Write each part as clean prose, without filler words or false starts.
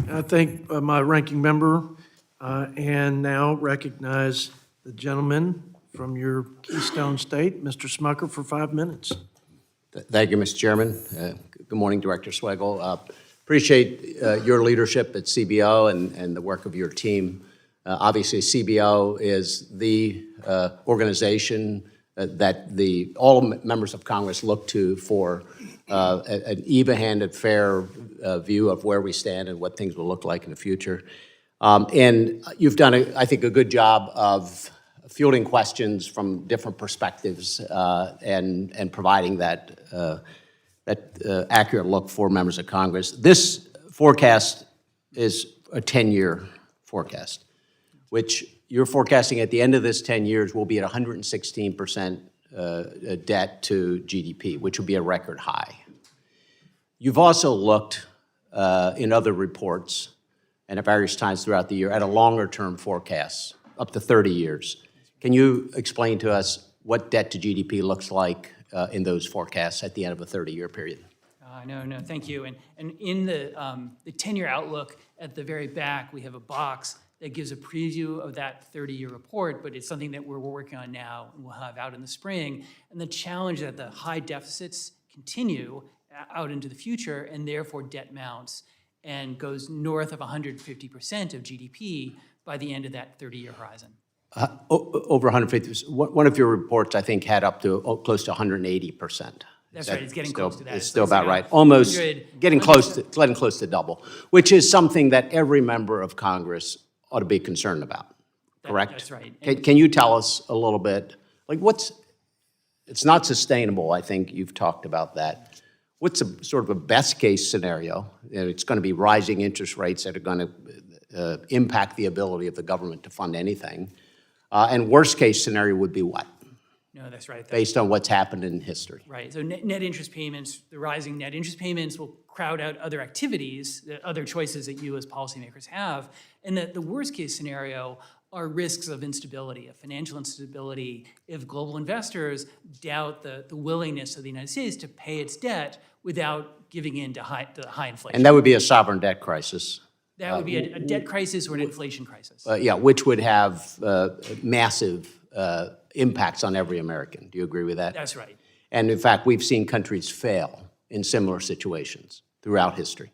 I thank my ranking member and now recognize the gentleman from your Keystone State, Mr. Smucker, for 5 minutes. Thank you, Mr. Chairman. Good morning, Director Swagel. Appreciate your leadership at CBO and the work of your team. Obviously, CBO is the organization that all members of Congress look to for an even-handed, fair view of where we stand and what things will look like in the future. And you've done, I think, a good job of fielding questions from different perspectives and providing that accurate look for members of Congress. This forecast is a 10-year forecast, which you're forecasting at the end of this 10 years will be at 116% debt to GDP, which will be a record high. You've also looked in other reports and at various times throughout the year at a longer-term forecast, up to 30 years. Can you explain to us what debt to GDP looks like in those forecasts at the end of a 30-year period? No, thank you. And in the 10-year outlook, at the very back, we have a box that gives a preview of that 30-year report, but it's something that we're working on now and we'll have out in the spring. And the challenge that the high deficits continue out into the future, and therefore debt mounts and goes north of 150% of GDP by the end of that 30-year horizon. Over 150. One of your reports, I think, had up to close to 180%. That's right. It's getting close to that. It's still about right. Almost getting close to, it's getting close to double, which is something that every member of Congress ought to be concerned about. Correct? That's right. Can you tell us a little bit, like it's not sustainable, I think you've talked about that. What's a sort of a best case scenario? It's going to be rising interest rates that are going to impact the ability of the government to fund anything. And worst case scenario would be what? No, that's right. Based on what's happened in history. Right. So net interest payments, the rising net interest payments will crowd out other activities, other choices that you as policymakers have. And that the worst case scenario are risks of instability, of financial instability, if global investors doubt the willingness of the United States to pay its debt without giving in to high inflation. And that would be a sovereign debt crisis. That would be a debt crisis or an inflation crisis. Yeah, which would have massive impacts on every American. Do you agree with that? That's right. And in fact, we've seen countries fail in similar situations throughout history.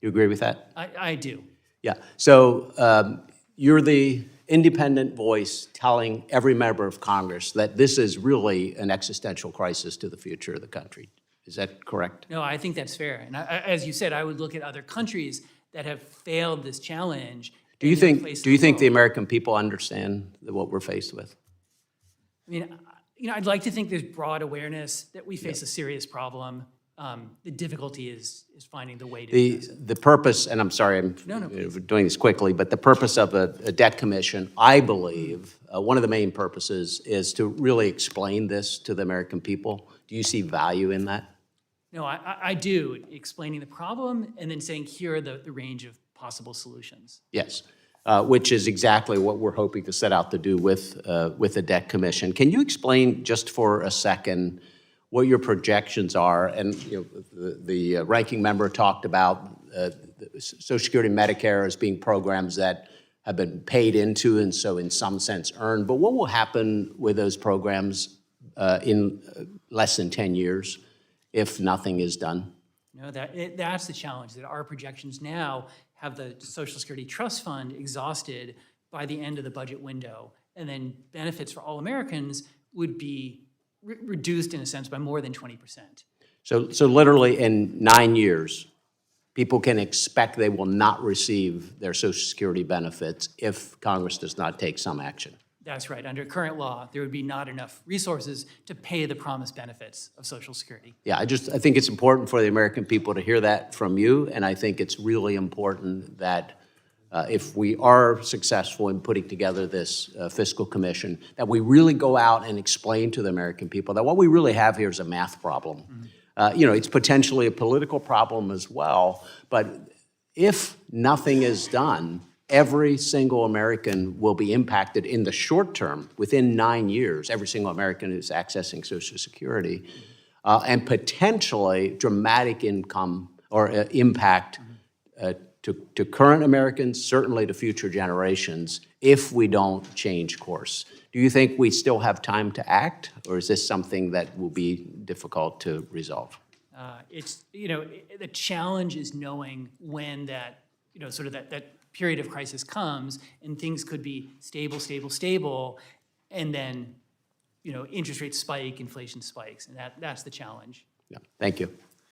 You agree with that? I do. Yeah. So you're the independent voice telling every member of Congress that this is really an existential crisis to the future of the country. Is that correct? No, I think that's fair. And as you said, I would look at other countries that have failed this challenge. Do you think the American people understand what we're faced with? I mean, I'd like to think there's broad awareness that we face a serious problem. The difficulty is finding the way to address it. The purpose, and I'm sorry, I'm doing this quickly, but the purpose of a debt commission, I believe, one of the main purposes is to really explain this to the American people. Do you see value in that? No, I do, explaining the problem and then saying here are the range of possible solutions. Yes, which is exactly what we're hoping to set out to do with the debt commission. Can you explain just for a second what your projections are? And the ranking member talked about Social Security and Medicare as being programs that have been paid into and so in some sense earned. But what will happen with those programs in less than 10 years if nothing is done? No, that's the challenge, that our projections now have the Social Security Trust Fund exhausted by the end of the budget window, and then benefits for all Americans would be reduced in a sense by more than 20%. So literally in 9 years, people can expect they will not receive their Social Security benefits if Congress does not take some action. That's right. Under current law, there would be not enough resources to pay the promised benefits of Social Security. Yeah, I think it's important for the American people to hear that from you, and I think it's really important that if we are successful in putting together this fiscal commission, that we really go out and explain to the American people that what we really have here is a math problem. Mm-hmm. It's potentially a political problem as well, but if nothing is done, every single American will be impacted in the short term, within 9 years, every single American who's accessing Social Security, and potentially dramatic income or impact to current Americans, certainly to future generations, if we don't change course. Do you think we still have time to act, or is this something that will be difficult to resolve? It's, the challenge is knowing when that, sort of that period of crisis comes and things could be stable, and then, interest rates spike, inflation spikes, and that's the challenge. Yeah, thank you.